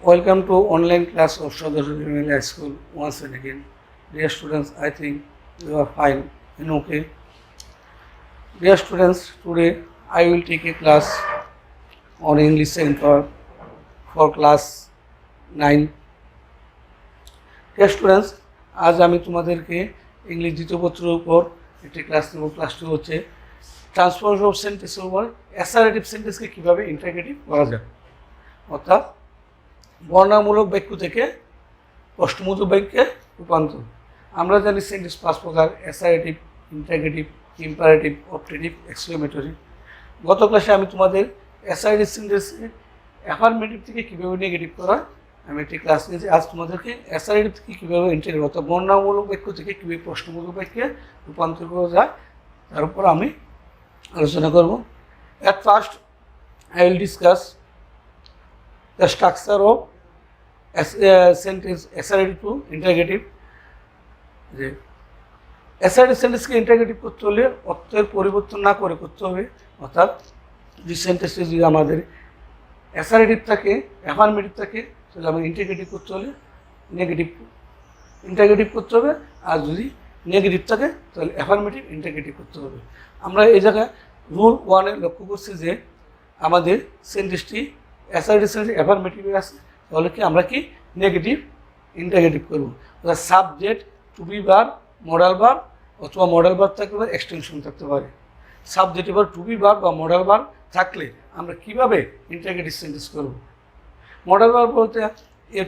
Welcome to online class of Sadar High School once and again. Dear students, I think you are fine and okay. Dear students, today I will take a class on English Center for class 9. Dear students, আজ আমি তোমাদেরকে English দ্বিতীয় পত্রের উপর একটি class নেব। ক্লাসটি হচ্ছে ট্রান্সফরমেশন অফ সেন্টেন্সের উপর অ্যাসারেটিভ সেন্টেন্সকে কীভাবে ইন্টারগেটিভ করা যায়, অর্থাৎ বর্ণনামূলক বাক্য থেকে প্রশ্নবোধক বাক্যে রূপান্তর। আমরা জানি সেন্টেন্স 5 প্রকার: assertive, interrogative, imperative, optative, exclamatory. গত ক্লাসে আমি তোমাদের অ্যাসারেটিভ সেন্টেন্সকে অ্যাফার্মেটিভ থেকে কীভাবে নেগেটিভ করা আমি একটি ক্লাস নিয়েছি। আজ তোমাদেরকে অ্যাসারেটিভ থেকে কীভাবে ইন্টারগেটিভ অর্থাৎ বর্ণনামূলক বাক্য থেকে কীভাবে প্রশ্নবোধক বাক্যে রূপান্তর করা যায় তার উপর আমি আলোচনা করব। At first I will discuss the structure of sentence assertive to interrogative. যে assertive সেন্টেন্সকে ইন্টারগেটিভ করতে হলে অর্থের পরিবর্তন না করে করতে হবে, অর্থাৎ যে সেন্টেন্সে যদি আমাদের অ্যাসারেটিভ থাকে, অ্যাফার্মেটিভ থাকে, তাহলে আমাদের ইন্টারগেটিভ করতে হলে ইন্টারগেটিভ করতে হবে, আর যদি নেগেটিভ থাকে তাহলে অ্যাফার্মেটিভ ইন্টারগেটিভ করতে হবে। আমরা এই জায়গায় রুল 1-এ লক্ষ্য করছি যে আমাদের সেন্টেন্সটি অ্যাসারেটিভ সেন্টেন্স অ্যাফার্মেটিভে আছে, তাহলে কি আমরা কি নেগেটিভ ইন্টারগেটিভ করব। অর্থাৎ subject, to be verb, modal verb অথবা মডাল ভার্ব থাকতে পারে, এক্সটেনশন থাকতে পারে। সাবজেক্ট এবার টু বি ভার্ব বা মডাল ভার্ব থাকলে আমরা কিভাবে ইন্টারগেটিভ সেন্টেন্স করব। মডাল ভার্ব বলতে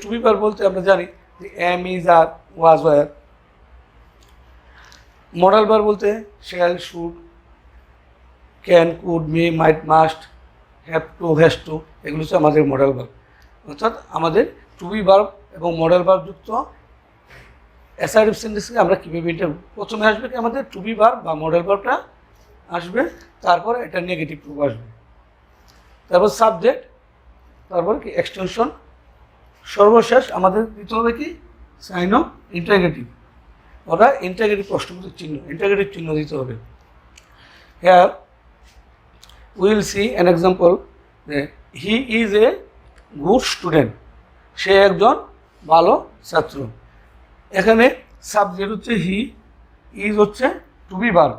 টু বি ভার্ব বলতে আমরা জানি যে am, is, are, was, were. Modal verb বলতে shall, should, can, could, may, might, must, have to, has to, এগুলো হচ্ছে আমাদের মডেল ভার্ব। অর্থাৎ আমাদের টু বি ভার্ব এবং মডেল ভার্ব যুক্ত অ্যাসারেটিভ সেন্টেন্সকে আমরা কীভাবে প্রথমে আসবে কি আমাদের টু বি ভার্ব বা মডেল ভার্বটা আসবে, তারপর এটা নেগেটিভ প্রুফ আসবে, তারপর সাবজেক্ট, তারপর কি এক্সটেনশন, সর্বশেষ আমাদের দিতে হবে কি সাইন অফ ইন্টারগেটিভ, ওটা ইন্টারগেটিভ প্রশ্নবোধক চিহ্ন, ইন্টারগেটিভ চিহ্ন দিতে হবে। হ্যাঁ, we will see an example that he is a good student, সে একজন ভালো ছাত্র। এখানে সাবজেক্ট হচ্ছে হি, ইজ হচ্ছে টু বি ভার্ব।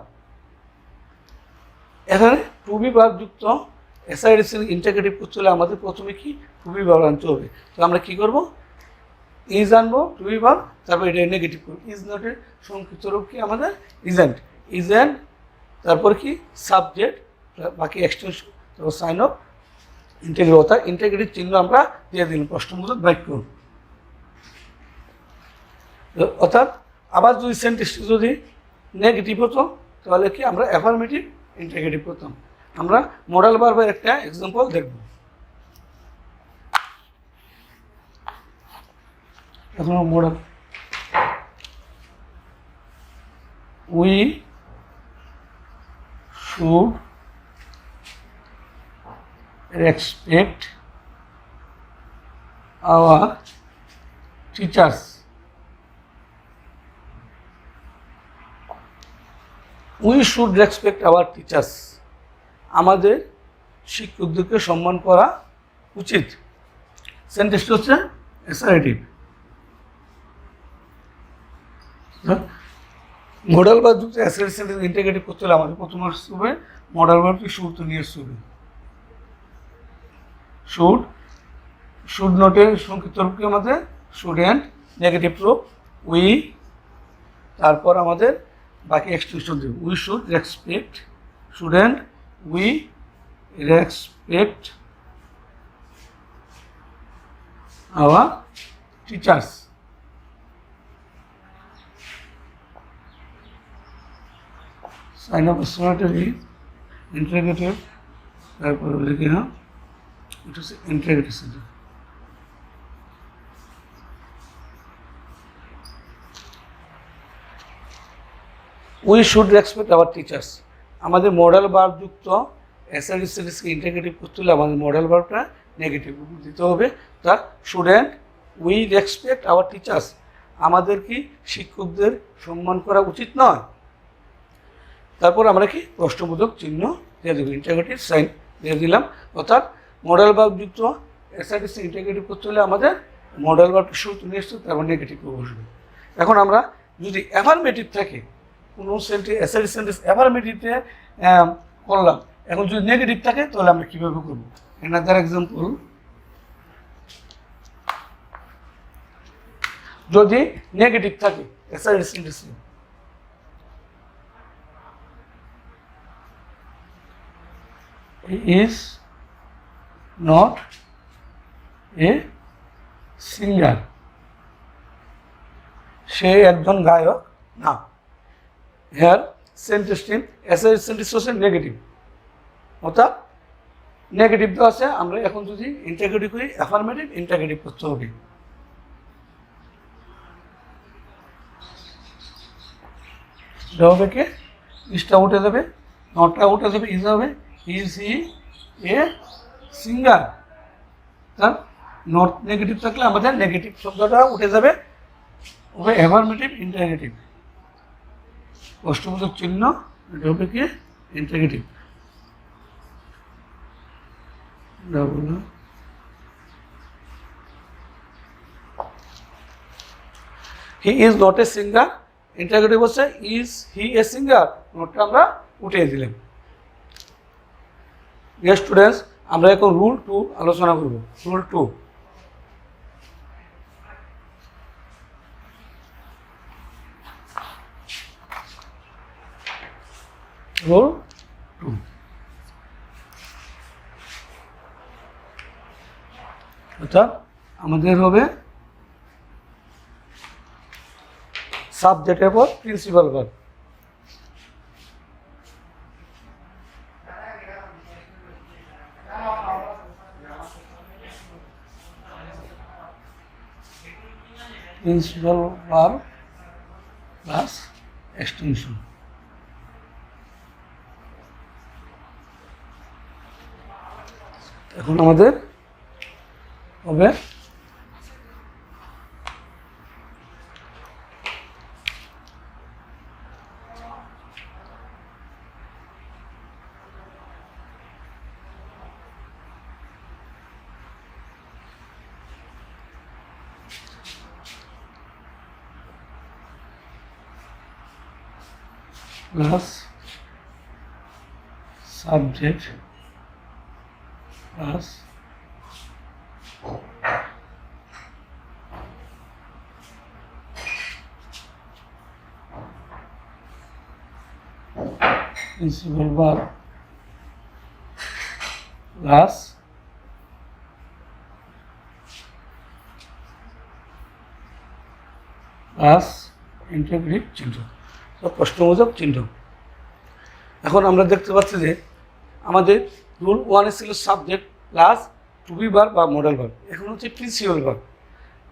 এখানে টু বি ভার্ব যুক্ত অ্যাসারেটিভ ইন্টারগেটিভ করতে হলে আমাদের প্রথমে কি টু বি ভার্ব আনতে হবে। তো আমরা কি করব, ইজ আনবো, টু বি ভার্ব, তারপর এটা নেগেটিভ করব। ইজ নটের সংক্ষিপ্ত রূপ কি আমাদের ইজেন্ট, ইজেন্ট, তারপর কি সাবজেক্ট, বাকি এক্সটেনশন, তারপর সাইন অফ ইন্টারগেটিভ, অর্থাৎ ইন্টারগেটিভ চিহ্ন আমরা দিয়ে দিলাম প্রশ্নবোধক বাক্য। অর্থাৎ আবার যদি সেন্টেন্সটি যদি নেগেটিভ হতো তাহলে কি আমরা অ্যাফার্মেটিভ ইন্টারগেটিভ করতাম। আমরা মডেল ভার্বের একটা এক্সাম্পল দেখব। এখন model, we should respect our teachers. We should respect our teachers. আমাদের শিক্ষকদেরকে সম্মান করা উচিত। সেন্টেন্সটা হচ্ছে অ্যাসারেটিভ। মডেল ভার্ব যুক্ত অ্যাসারেটিভ সেন্টেন্স ইন্টারগেটিভ করতে হলে আমাদের প্রথম আসতে হবে মডেল ভার্বটি শুড তো নিয়ে আসতে হবে। শুড নোটের সংক্ষিপ্ত রূপ কি আমাদের স্টুডেন্ট, নেগেটিভ রূপ উই, তারপর আমাদের বাকি এক্সটেনশন দেব। We should respect student, we respect our teachers. Sign of exclamatory interrogative, তারপর লিখি হ্যাঁ it is integrity sentence. We should respect our teachers. আমাদের মডেল ভার্ব যুক্ত অ্যাসারেটিভ সেন্টেন্সকে ইন্টারগেটিভ করতে হলে আমাদের মডেল ভার্বটা নেগেটিভ দিতে হবে। তার student, we respect our teachers, আমাদের কি শিক্ষকদের সম্মান করা উচিত নয়। তারপর আমরা কি প্রশ্নবোধক চিহ্ন দিয়ে দেবো, ইন্টারগেটিভ সাইন দিয়ে দিলাম। অর্থাৎ মডেল ভার্ব যুক্ত অ্যাসাইডিস ইন্টিগ্রেটিভ করতে হলে আমাদের মডেল বা সূত্র নিয়ে আসতে তারপর নেগেটিভ বসবে। এখন আমরা যদি অ্যাফার্মেটিভ থাকে কোনো অ্যাসাইডিস সেন্টেন্স অ্যাফার্মেটিভে করলাম, এখন যদি নেগেটিভ থাকে তাহলে আমরা কীভাবে করবো? অ্যানাদার এক্সাম্পল, যদি নেগেটিভ থাকে অ্যাসাইডিস সেন্টেন্সে, he is not a singer, সে একজন গায়ক না। হেয়ার সেন্টেন্সটি অ্যাসাইডিস সেন্টেন্স হচ্ছে নেগেটিভ, অর্থাৎ নেগেটিভ তো আছে, আমরা এখন যদি ইন্টারগেটিভ করি অ্যাফার্মেটিভ ইন্টারগেটিভ করতে হবে। হবে কি ইসটা উঠে যাবে, নটটা উঠে যাবে, ইজ হবে ইজ হি এ সিঙ্গার। তার নট নেগেটিভ থাকলে আমাদের নেগেটিভ শব্দটা উঠে যাবে, হবে অ্যাফার্মেটিভ ইন্টারগেটিভ। অষ্টবোধক চিহ্ন, এটা হবে কি interrogative. He is not a singer, interrogative হচ্ছে ইজ হি এ সিঙ্গার, নোটটা আমরা উঠিয়ে দিলাম। ডিয়ার স্টুডেন্টস, আমরা এখন রুল 2 আলোচনা করব। রুল 2, রুল 2, অর্থাৎ আমাদের হবে সাবজেক্টের পর principal verb. Principal verb plus extension. এখন আমাদের হবে plus subject plus principal verb plus interrogative চিহ্ন, প্রশ্নবোধক চিহ্ন। এখন আমরা দেখতে পাচ্ছি যে আমাদের রুল 1 ছিল subject plus to be verb বা মডেল ভার্ব, এখন হচ্ছে প্রিন্সিপাল ভার্ব।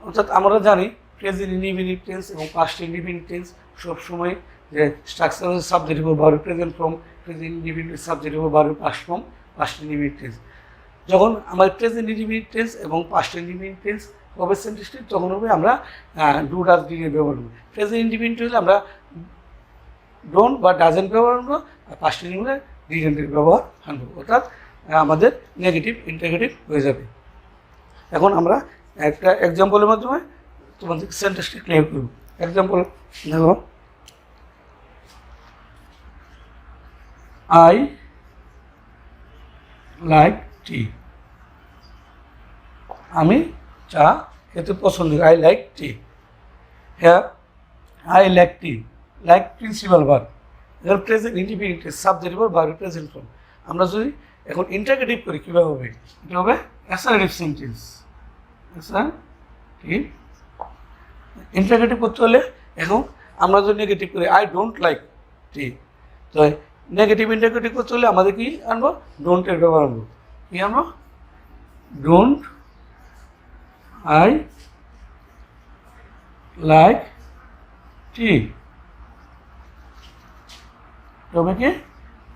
অর্থাৎ আমরা জানি প্রেজেন্ট ইনডিফিনিট টেন্স এবং পাস্ট ইনডিফিনিট টেন্স সবসময় যে স্ট্রাকচার হচ্ছে সাবজেক্ট উপর verb, present form present indefinite, subject উপর verb, past form past indefinite tense. যখন আমাদের প্রেজেন্ট ইনডিফিনিট টেন্স এবং পাস্ট ইনডিফিনিট টেন্স হবে সেন্টেন্সটি, তখন হবে আমরা ডু ডাজ ডিড ব্যবহার করব। প্রেজেন্ট ইনডিফিনিট হলে আমরা ডোন্ট বা ডাজেন্ট ব্যবহার করবো, আর পাস্ট ইনডিফিনিট ডিডেন্টের ব্যবহার আনবো, অর্থাৎ আমাদের নেগেটিভ ইন্টারগেটিভ হয়ে যাবে। এখন আমরা একটা এক্সাম্পলের মাধ্যমে তোমাদের সেন্টেন্সটি ক্লিয়ার করব। এক্সাম্পল দেখো, আই লাইক টি, আমি চা খেতে পছন্দ করি, আই লাইক টি। হ্যাঁ, I like tea, like principal verb, এর present indefinite subject verb verb present form. আমরা যদি এখন ইন্টারগেটিভ করি কীভাবে হবে? এটা হবে অ্যাসার্টিভ সেন্টেন্স। ইন্টারগেটিভ করতে হলে এখন আমরা যদি নেগেটিভ করি আই ডোন্ট লাইক টি, তো নেগেটিভ ইন্টারগেটিভ করতে হলে আমাদের কি আনবো? ডোন্টের ব্যবহার আনবো। কি আনবো? ডোন্ট আই লাইক টি, তবে কি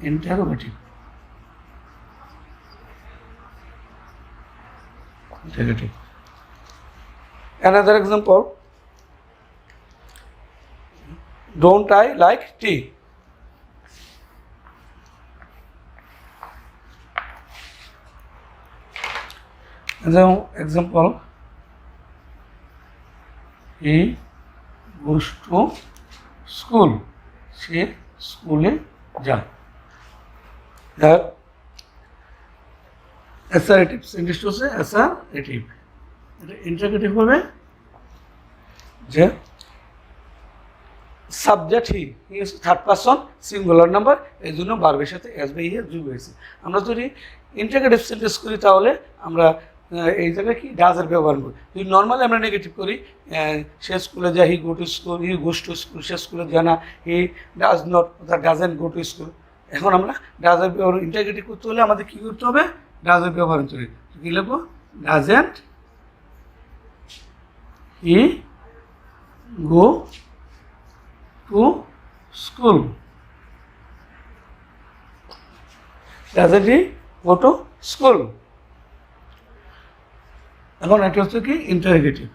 interrogative. Another example, don't I like tea? example, he goes to school. সে স্কুলে যায়। তার অ্যাসারেটিভ সেন্টেন্সটা হচ্ছে অ্যাসারেটিভ। এটা ইন্টারোগেটিভ হবে যে সাবজেক্ট হি হচ্ছে থার্ড পারসন সিঙ্গুলার নাম্বার, এই জন্য ভার্বের সাথে এস বা ইয়ে যোগ হয়েছে। আমরা যদি ইন্টারোগেটিভ সেন্টেন্স করি তাহলে আমরা এই জায়গায় কি ডাজের ব্যবহার করি। যদি নর্মালি আমরা নেগেটিভ করি, সে স্কুলে যায়, he go to school, he goes to school, সে স্কুলে যায় না, হি ডাজ নট অর্থাৎ ডাজেন্ট গো টু স্কুল। এখন আমরা ডাজের ব্যবহার ইন্টারোগেটিভ করতে হলে আমাদের কী করতে হবে, ডাজের ব্যবহার করতে হবে। কী লিখবো, doesn't he go to school, doesn't he go to school. এখন এটা হচ্ছে কি ইন্টারোগেটিভ।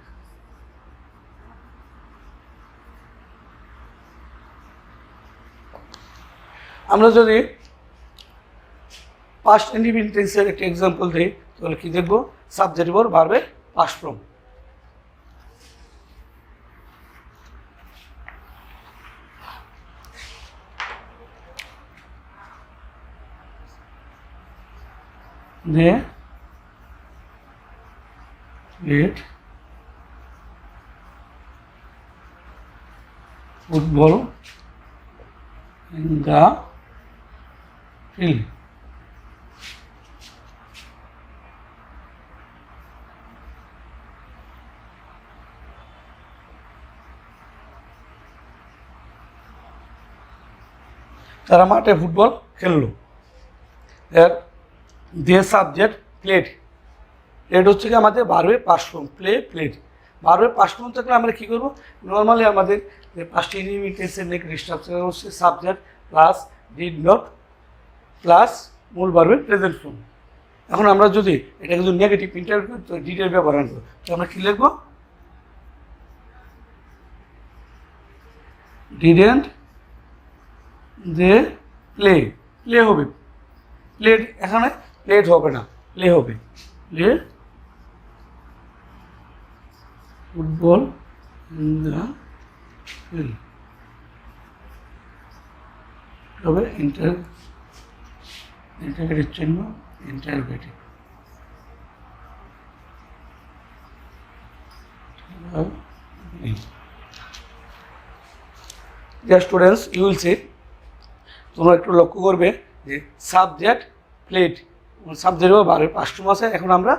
আমরা যদি পাস্ট ইন্ডিপেন্ডেন্ট টেন্সের একটা এক্সাম্পল দিই তাহলে কি দেখবো, সাবজেক্ট ওর ভার্বের past form. They played football in the field. তারা মাঠে ফুটবল খেললো। দিয়ে সাবজেক্ট প্লেড, প্লেড হচ্ছে কি আমাদের ভার্বের পাস্ট ফর্ম, প্লেড। ভার্বের পাস্ট ফর্ম থাকলে আমরা কী করবো, নর্মালি আমাদের যে পাস্ট ইন্ডিপেন্ডেন্ট টেন্সের নেগেটিভ স্ট্রাকচার হচ্ছে subject plus did not plus মূল ভার্বের প্রেজেন্ট ফর্ম। এখন আমরা যদি এটাকে যদি নেগেটিভ ইন্টারভিউ করি তো ডিডের ব্যবহার আনবো, তো আমরা কী লিখবো, ডিডেন্ট দে প্লে হবে, প্লেড এখানে প্লেড হবে না, প্লে হবে, play football in the field হবে ইন্টারোগেটিভ চিহ্ন, interrogative. Dear students, you will see, তোমরা একটু লক্ষ্য করবে যে সাবজেক্ট প্লেড, সাবজেক্ট বা ভার্বের পাস্ট ফর্ম আছে। এখন আমরা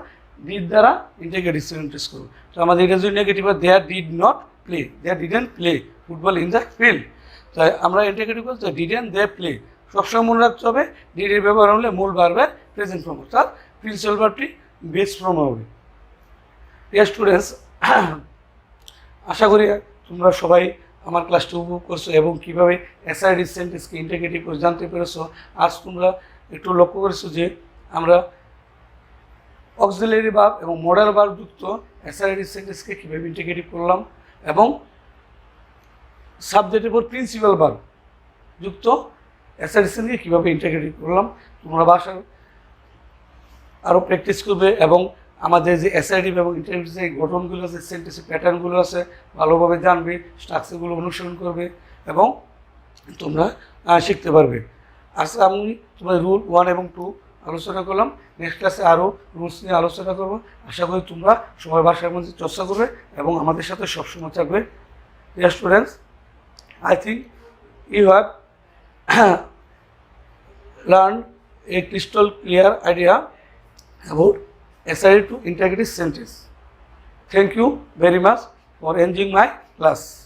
ডিড দ্বারা ইন্টারোগেটিভ সেন্টেন্স করব। তো আমাদের এটা যদি নেগেটিভ হয়, there did not play, there didn't play football in the field. তাই আমরা ইন্টারোগেটিভ করতে ডিডেন্ট দে প্লে, সবসময় মনে রাখতে হবে ডিডের ব্যবহার হলে মূল ভার্বের প্রেজেন্ট ফর্ম, অর্থাৎ প্রিন্সিপাল ভার্বটি বেস ফর্ম হবে। ডিয়ার স্টুডেন্টস, আশা করি তোমরা সবাই আমার ক্লাসটি উপভোগ করছো এবং কীভাবে অ্যাসারেটিভ সেন্টেন্সকে ইন্টারোগেটিভ করে জানতে পেরেছো। আজ তোমরা একটু লক্ষ্য করেছো যে আমরা অক্সিলারি ভার্ব এবং মডাল ভার্ব যুক্ত অ্যাসারেটিভ সেন্টেন্সকে কীভাবে ইন্টিগ্রেটিভ করলাম এবং সাবজেক্টের উপর প্রিন্সিপাল ভার্ব যুক্ত অ্যাসারেটিভ সেন্টেন্সকে কীভাবে ইন্টিগ্রেটিভ করলাম। তোমরা বাসায় আরও প্র্যাকটিস করবে এবং আমাদের যে অ্যাসারেটিভ এবং ইন্টারোগেটিভ যে গঠনগুলো আছে, সেন্টেন্সের প্যাটার্নগুলো আছে ভালোভাবে জানবে, স্ট্রাকচারগুলো অনুসরণ করবে এবং তোমরা শিখতে পারবে। আজকে আমি তোমাদের রুল 1 এবং 2 আলোচনা করলাম। নেক্সট ক্লাসে আরও রুলস নিয়ে আলোচনা করবো। আশা করি তোমরা সবাই বাসার মধ্যে চর্চা করবে এবং আমাদের সাথে সবসময় থাকবে। Dear students, I think you have learned a crystal clear idea about assertive to interrogative sentence. Thank you very much for enjoying my class.